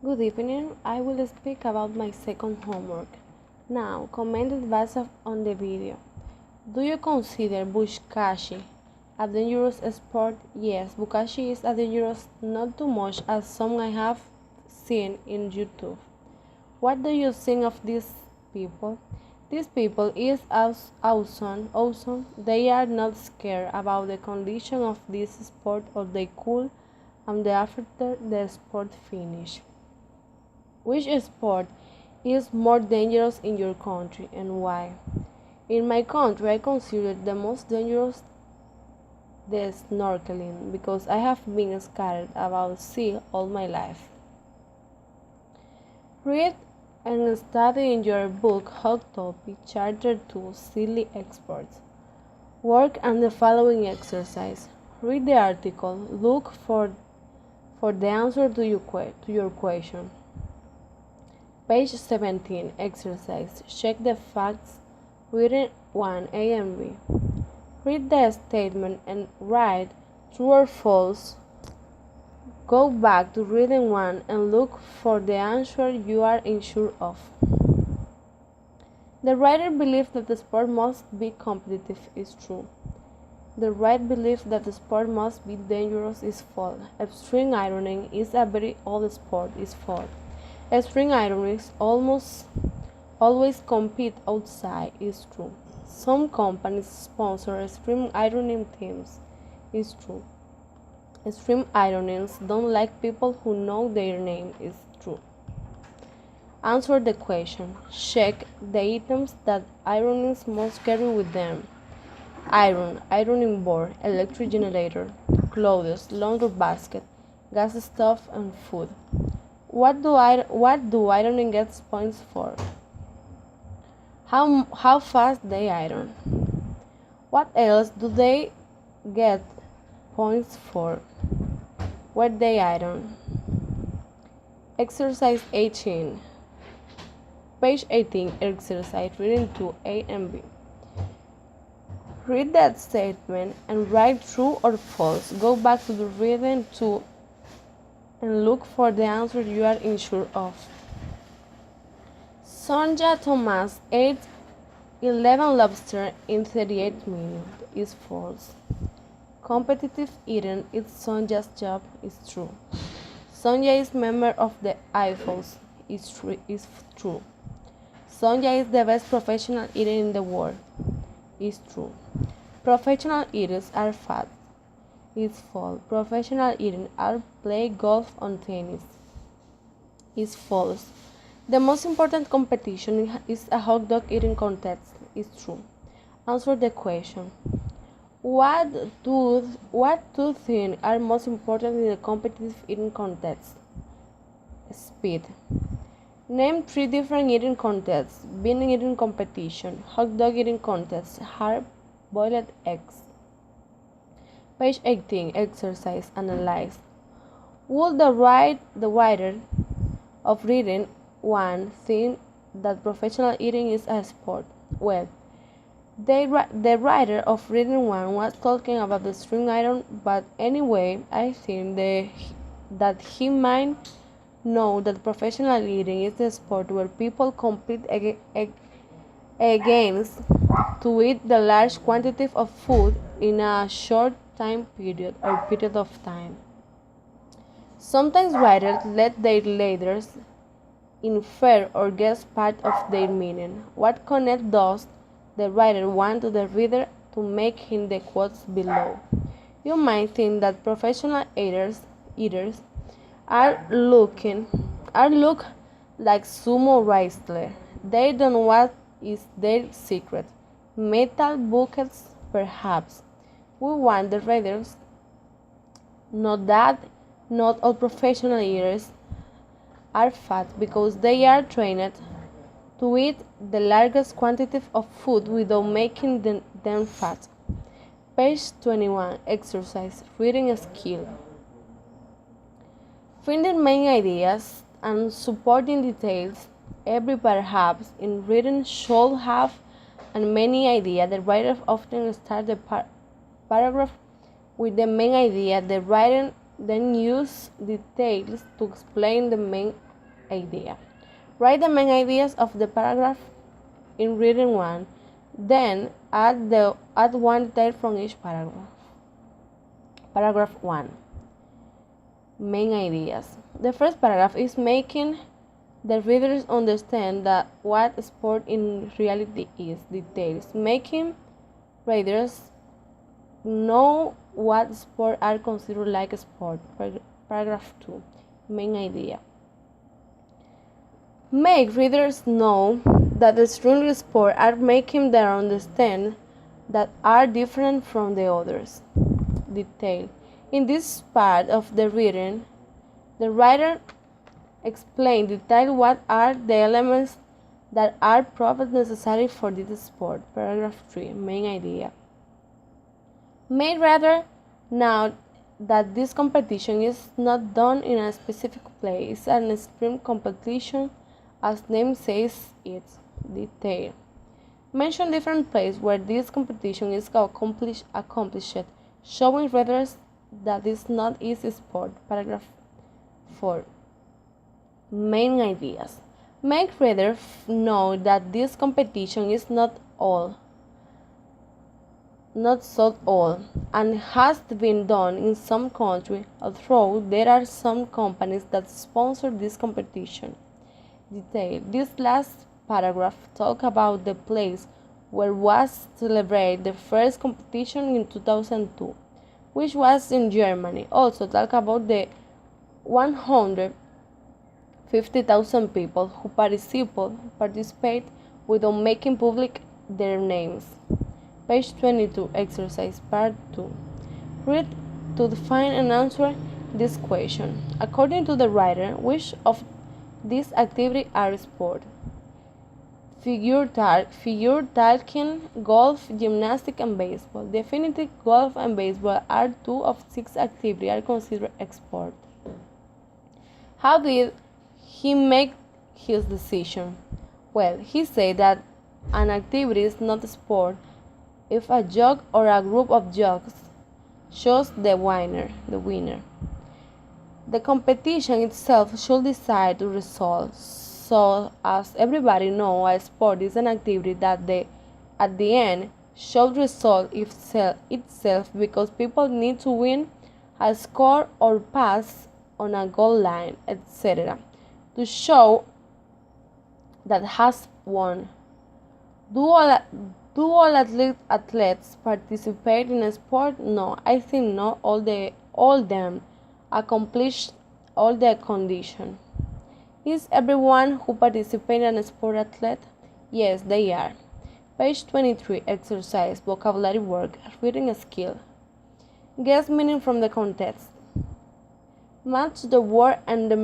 Good evening. I will speak about my second homework. Now, commented based on the video. Do you consider bushkashi a dangerous sport? Yes, bukashi is a dangerous, not too much as some I have seen in YouTube. What do you think of these people? These people is awesome. They are not scared about the condition of this sport or they cool and after the sport finish. Which sport is more dangerous in your country and why? In my country, I consider the most dangerous the snorkeling because I have been scared about sea all my life. Read and study in your book Hot Topic Chapter 2 Silly Experts. Work on the following exercise. Read the article. Look for the answer to your question. Page 17. Exercise. Check the facts. Reading 1 A and B. Read the statement and write true or false. Go back to reading 1 and look for the answer you are unsure of. The writer believes that the sport must be competitive is true. The writer believes that the sport must be dangerous is false. String ironing is a very old sport is false. String ironers almost always compete outside is true. Some companies sponsor string ironing teams is true. String ironers don't like people who know their name is true. Answer the question. Check the items that ironers must carry with them. Iron, ironing board, electric generator, clothes, laundry basket, gas stove, and food. What do ironing gets points for? How fast they iron? What else do they get points for? Where they iron? Exercise 18. Page 18. Exercise reading 2 A and B. Read that statement and write true or false. Go back to the reading 2 and look for the answer you are unsure of. Sonja Thomas ate 11 lobsters in 38 minutes is false. Competitive eating is Sonja's job is true. Sonja is member of the Eiffels is true. Sonja is the best professional eater in the world is true. Professional eaters are fat is false. Professional eating are play golf and tennis is false. The most important competition is a hot dog eating contest is true. Answer the question. What two things are most important in a competitive eating contest? Speed. Name 3 different eating contests. Bean eating competition, hot dog eating contest, hard-boiled eggs. Page 18. Exercise. Analyze. Would the writer of reading 1 think that professional eating is a sport? Well, the writer of reading 1 was talking about the string iron, but anyway, I think that he might know that professional eating is a sport where people compete against to eat the large quantity of food in a short time period or period of time. Sometimes writers let their readers infer or guess part of their meaning. What connect does the writer want to the reader to make him the quotes below? You might think that professional eaters look like sumo wrestlers. They don't know what is their secret. Metal buckets, perhaps. We want the readers know that not all professional eaters are fat because they are trained to eat the largest quantity of food without making them fat. Page 21. Exercise. Reading skill. Finding main ideas and supporting details. Every perhaps in reading should have and many ideas. The writer often starts the paragraph with the main idea. The writer then uses details to explain the main idea. Write the main ideas of the paragraph in reading 1, then add one detail from each paragraph. Paragraph 1. Main ideas. The first paragraph is making the readers understand that what sport in reality is. Details. Making readers know what sports are considered like sport. Paragraph 2. Main idea. Make readers know that the extreme sports are making them understand that are different from the others. Detail. In this part of the reading, the writer explains in detail what are the elements that are probably necessary for this sport. Paragraph 3. Main idea. Make reader know that this competition is not done in a specific place. It's an extreme competition, as name says it. Detail. Mention different places where this competition is accomplished, showing readers that it's not easy sport. Paragraph 4. Main ideas. Make readers know that this competition is not so all, and has been done in some countries, although there are some companies that sponsor this competition. Detail. This last paragraph talks about the place where was celebrated the first competition in 2002, which was in Germany. Also talk about the 150,000 people who participate without making public their names. Page 22, exercise part 2. Read to define and answer this question. According to the writer, which of these activities are sport? Figure talking, golf, gymnastics, and baseball. Definitely, golf and baseball are 2 of 6 activities are considered sport. How did he make his decision? Well, he said that an activity is not a sport if a judge or a group of judges chose the winner. The competition itself should decide the results. So, as everybody knows, a sport is an activity that at the end should result itself because people need to win a score or pass on a goal line, etc. to show that has won. Do all athletes participate in a sport? No, I think not all them accomplish all the conditions. Is everyone who participates in a sport athlete? Yes, they are. Page 23, exercise, vocabulary work, reading skill. Guess meaning from the context. Match the word and the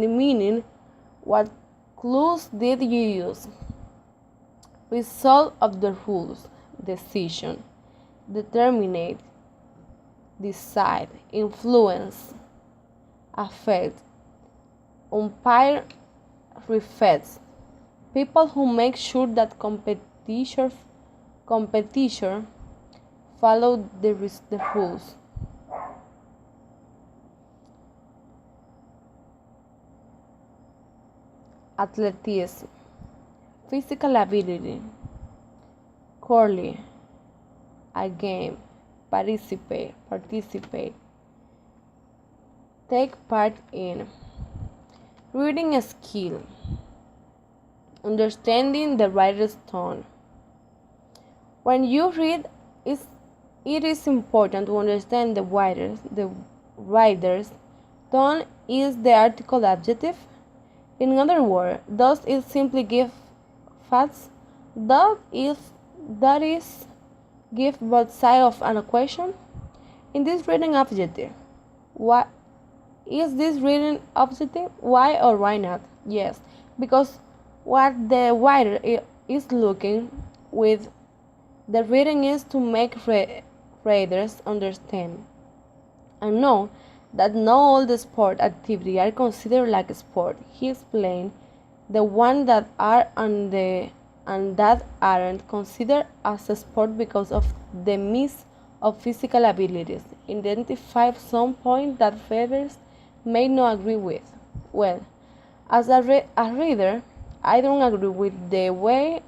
meaning. What clues did you use? Result of the rules. Decision. Determinate. Decide. Influence. Affect. Umpire. Reflects. People who make sure that competition follow the rules. Athleticism. Physical ability. Curly. A game. Participate. Take part in. Reading a skill. Understanding the writer's tone. When you read, it is important to understand the writer's tone. Is the article adjective? In other words, does it simply give facts? That is give both sides of an equation? In this reading adjective, what is this reading adjective? Why or why not? Yes, because what the writer is looking with the reading is to make readers understand and know that not all the sport activities are considered like sport. He explained the ones that are and that aren't considered as a sport because of the miss of physical abilities. Identify some points that readers may not agree with. Well, As a reader, I don't agree with the way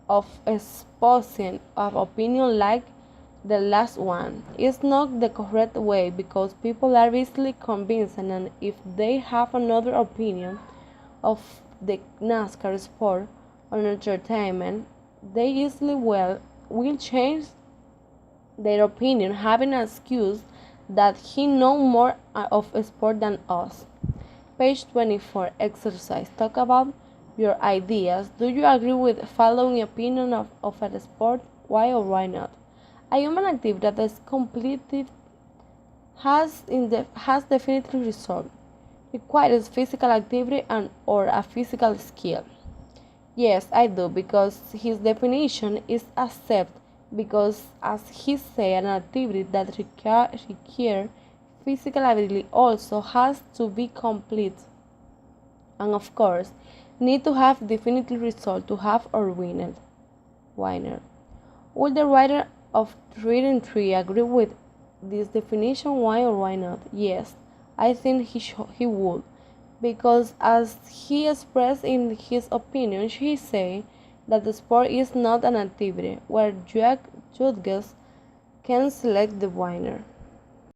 of exposing of opinion like the last one. It's not the correct way because people are easily convinced, and if they have another opinion of the NASCAR sport or entertainment, they easily will change their opinion, having an excuse that he know more of sport than us. Page 24 exercise. Talk about your ideas. Do you agree with following opinion of a sport? Why or why not? A human activity that is completed has definitely result. Requires physical activity and or a physical skill. Yes, I do, because his definition is accept because as he said, an activity that require physical ability also has to be complete and of course need to have definitive result to have or winner. Will the writer of Reading Tree agree with this definition? Why or why not? Yes, I think he would, because as he expressed in his opinion, he said that the sport is not an activity where judges can select the winner.